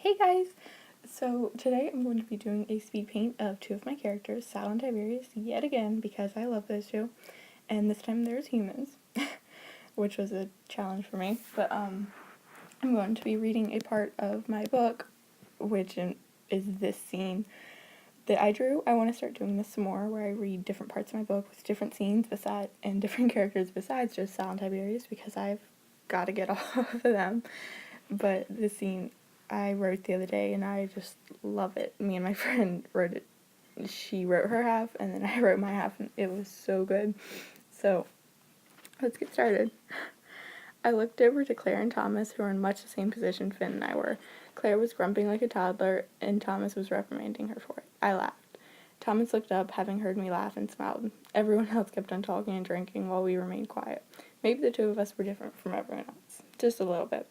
Hey guys! So today I'm going to be doing a speed paint of two of my characters, Sal and Tiberius, yet again because I love those two. And this time there's humans, which was a challenge for me. But I'm going to be reading a part of my book, which is this scene that I drew. I want to start doing this some more, where I read different parts of my book with different scenes and different characters besides just Sal and Tiberius, because I've got to get off of them. But the scene I wrote the other day, and I just love it. Me and my friend wrote it. She wrote her half, and then I wrote my half, and it was so good. So, let's get started. I looked over to Claire and Thomas, who were in much the same position Finn and I were. Claire was grumping like a toddler, and Thomas was reprimanding her for it. I laughed. Thomas looked up, having heard me laugh, and smiled. Everyone else kept on talking and drinking while we remained quiet. Maybe the two of us were different from everyone else. Just a little bit.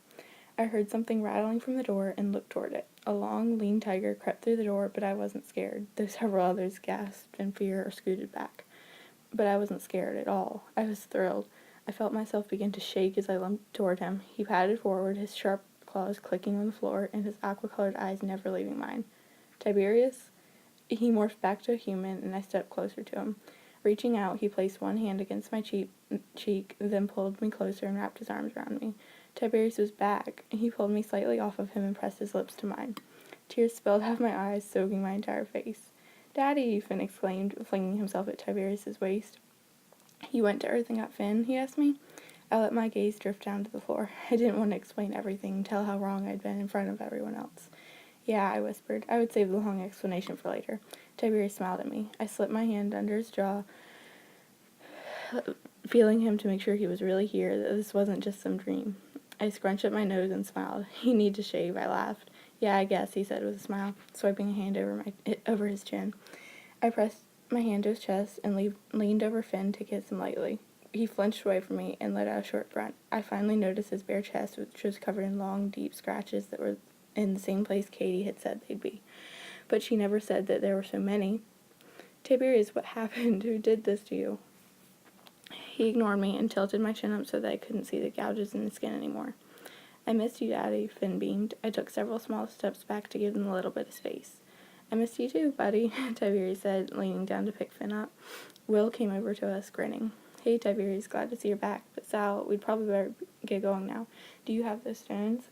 I heard something rattling from the door and looked toward it. A long, lean tiger crept through the door, but I wasn't scared, though several others gasped in fear or scooted back. But I wasn't scared at all. I was thrilled. I felt myself begin to shake as I lumped toward him. He padded forward, his sharp claws clicking on the floor, and his aqua-colored eyes never leaving mine. Tiberius? He morphed back to a human, and I stepped closer to him. Reaching out, he placed one hand against my cheek, then pulled me closer and wrapped his arms around me. Tiberius was back. He pulled me slightly off of him and pressed his lips to mine. Tears spilled out of my eyes, soaking my entire face. "Daddy!" Finn exclaimed, flinging himself at Tiberius's waist. "You went to Earth and got Finn?" he asked me. I let my gaze drift down to the floor. I didn't want to explain everything and tell how wrong I'd been in front of everyone else. "Yeah," I whispered. I would save the long explanation for later. Tiberius smiled at me. I slipped my hand under his jaw, feeling him to make sure he was really here, that this wasn't just some dream. I scrunched up my nose and smiled. "You need to shave," I laughed. "Yeah, I guess," he said with a smile, swiping a hand over his chin. I pressed my hand to his chest and leaned over Finn to kiss him lightly. He flinched away from me and let out a short grunt. I finally noticed his bare chest, which was covered in long, deep scratches that were in the same place Katie had said they'd be. But she never said that there were so many. "Tiberius, what happened? Who did this to you?" He ignored me and tilted my chin up so that I couldn't see the gouges in the skin anymore. "I missed you, Daddy," Finn beamed. I took several small steps back to give them a little bit of space. "I missed you too, buddy," Tiberius said, leaning down to pick Finn up. Will came over to us, grinning. "Hey, Tiberius, glad to see you're back. But Sal, we'd probably better get going now. Do you have those stones?"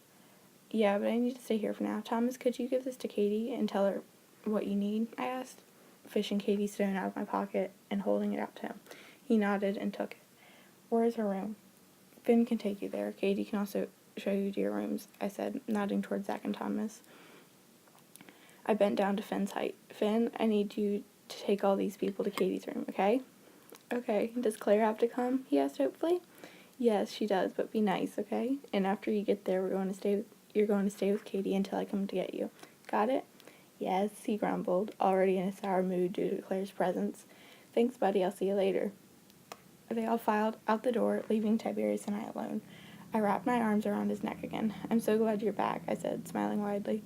"Yeah, but I need to stay here for now. Thomas, could you give this to Katie and tell her what you need?" I asked, fishing Katie's stone out of my pocket and holding it out to him. He nodded and took it. "Where is her room?" "Finn can take you there. Katie can also show you to your rooms," I said, nodding toward Zach and Thomas. I bent down to Finn's height. "Finn, I need you to take all these people to Katie's room, okay?" "Okay. Does Claire have to come?" he asked hopefully. "Yes, she does, but be nice, okay? And after you get there, you're going to stay with Katie until I come to get you. Got it?" "Yes," he grumbled, already in a sour mood due to Claire's presence. "Thanks, buddy. I'll see you later." They all filed out the door, leaving Tiberius and I alone. I wrapped my arms around his neck again. "I'm so glad you're back," I said, smiling widely.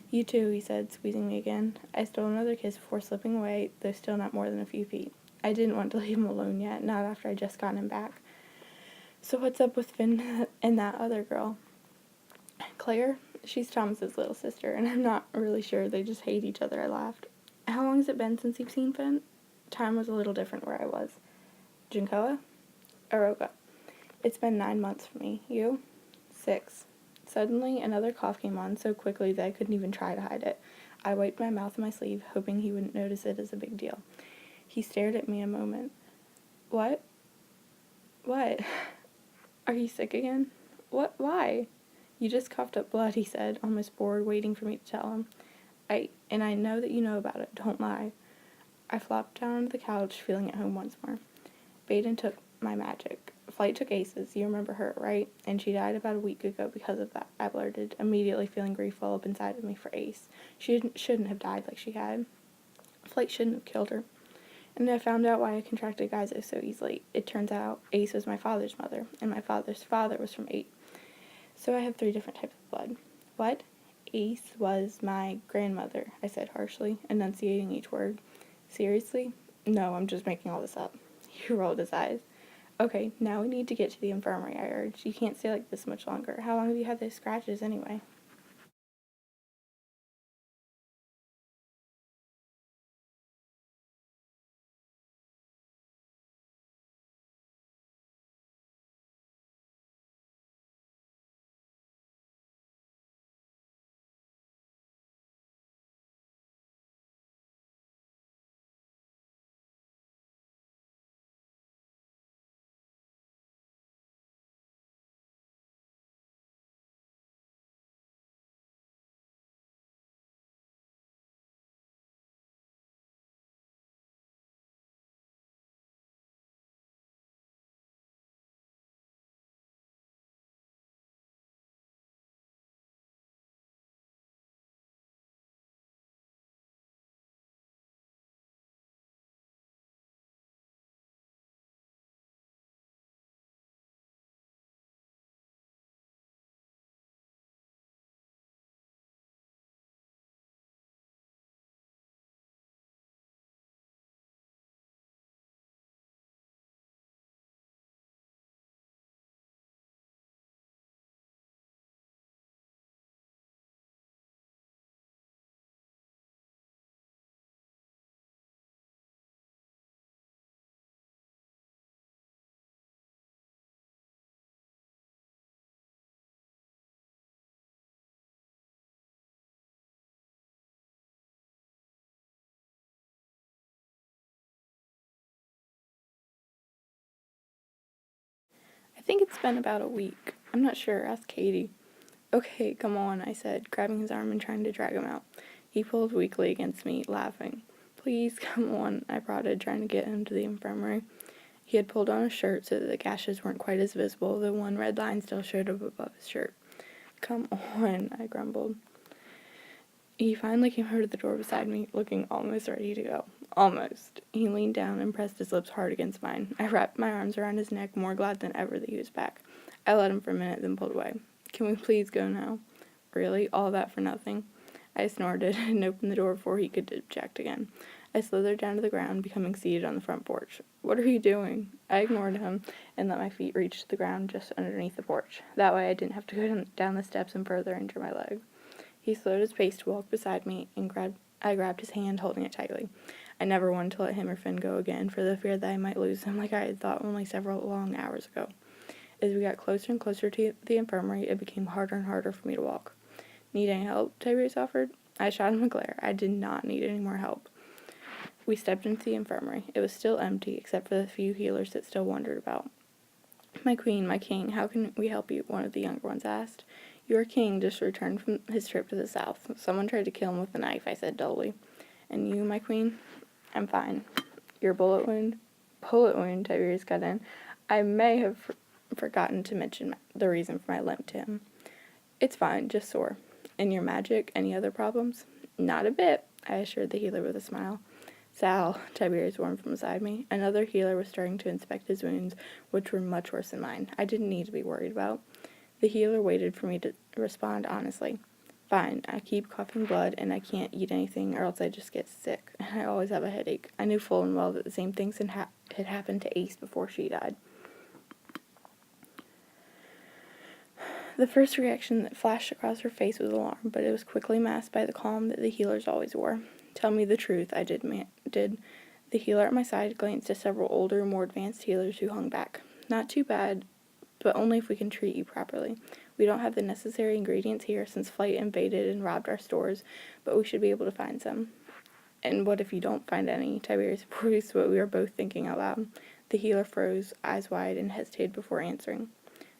"You too," he said, squeezing me again. I stole another kiss before slipping away, though still not more than a few feet. I didn't want to leave him alone yet, not after I'd just gotten him back. "So what's up with Finn and that other girl?" "Claire? She's Thomas's little sister, and I'm not really sure. They just hate each other," I laughed. "How long has it been since you've seen Finn?" Time was a little different where I was. "Jinkoa?" "Aroka. It's been 9 months for me. You?" "6. Suddenly, another cough came on so quickly that I couldn't even try to hide it. I wiped my mouth on my sleeve, hoping he wouldn't notice it as a big deal. He stared at me a moment. "What? What? Are you sick again?" "What? Why?" "You just coughed up blood," he said, almost bored, waiting for me to tell him. I know that you know about it. Don't lie." I flopped down onto the couch, feeling at home once more. "Baden took my magic. Flight took Ace's. You remember her, right? And she died about a week ago because of that," I blurted, immediately feeling grief well up inside of me for Ace. She shouldn't have died like she had. Flight shouldn't have killed her. And I found out why I contracted Geyser so easily. It turns out Ace was my father's mother, and my father's father was from 8. So I have 3 different types of blood." "What?" "Ace was my grandmother," I said harshly, enunciating each word. "Seriously?" "No, I'm just making all this up." He rolled his eyes. "Okay, now we need to get to the infirmary," I urged. "You can't stay like this much longer. How long have you had those scratches anyway?" I think it's been about a week. I'm not sure. Ask Katie. Okay, come on, I said, grabbing his arm and trying to drag him out. He pulled weakly against me, laughing. Please, come on, I prodded, trying to get him to the infirmary. He had pulled on his shirt so that the gashes weren't quite as visible, though one red line still showed up above his shirt. Come on, I grumbled. He finally came over to the door beside me, looking almost ready to go. Almost. He leaned down and pressed his lips hard against mine. I wrapped my arms around his neck, more glad than ever that he was back. I let him for a minute, then pulled away. Can we please go now? Really? All that for nothing? I snorted and opened the door before he could object again. I slithered down to the ground, becoming seated on the front porch. What are you doing? I ignored him and let my feet reach the ground just underneath the porch. That way I didn't have to go down the steps and further injure my leg. He slowed his pace to walk beside me, and I grabbed his hand, holding it tightly. I never wanted to let him or Finn go again, for the fear that I might lose him like I had thought only several long hours ago. As we got closer and closer to the infirmary, it became harder and harder for me to walk. Need any help? Tiberius offered. I shot him a glare. I did not need any more help. We stepped into the infirmary. It was still empty, except for the few healers that still wandered about. My queen, my king, how can we help you? One of the younger ones asked. Your king just returned from his trip to the south. Someone tried to kill him with a knife, I said dully. And you, my queen? I'm fine. Your bullet wound? Bullet wound, Tiberius got in. I may have forgotten to mention the reason for my limp to him. It's fine, just sore. And your magic? Any other problems? Not a bit, I assured the healer with a smile. Sal, Tiberius warmed from beside me. Another healer was starting to inspect his wounds, which were much worse than mine. I didn't need to be worried about. The healer waited for me to respond honestly. Fine, I keep coughing blood, and I can't eat anything, or else I just get sick, and I always have a headache. I knew full and well that the same things had happened to Ace before she died. The first reaction that flashed across her face was alarm, but it was quickly masked by the calm that the healers always wore. Tell me the truth, I did. The healer at my side glanced at several older, more advanced healers who hung back. Not too bad, but only if we can treat you properly. We don't have the necessary ingredients here since Flight invaded and robbed our stores, but we should be able to find some. And what if you don't find any? Tiberius voiced what we were both thinking out loud. The healer froze, eyes wide, and hesitated before answering.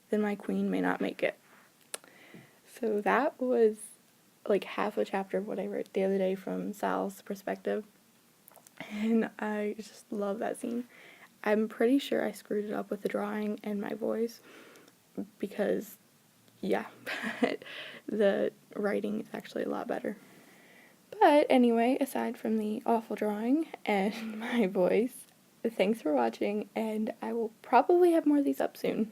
Then my queen may not make it. So that was like half a chapter of what I wrote the other day from Sal's perspective. And I just love that scene. I'm pretty sure I screwed it up with the drawing and my voice because, yeah, the writing is actually a lot better. But anyway, aside from the awful drawing and my voice, thanks for watching, and I will probably have more of these up soon.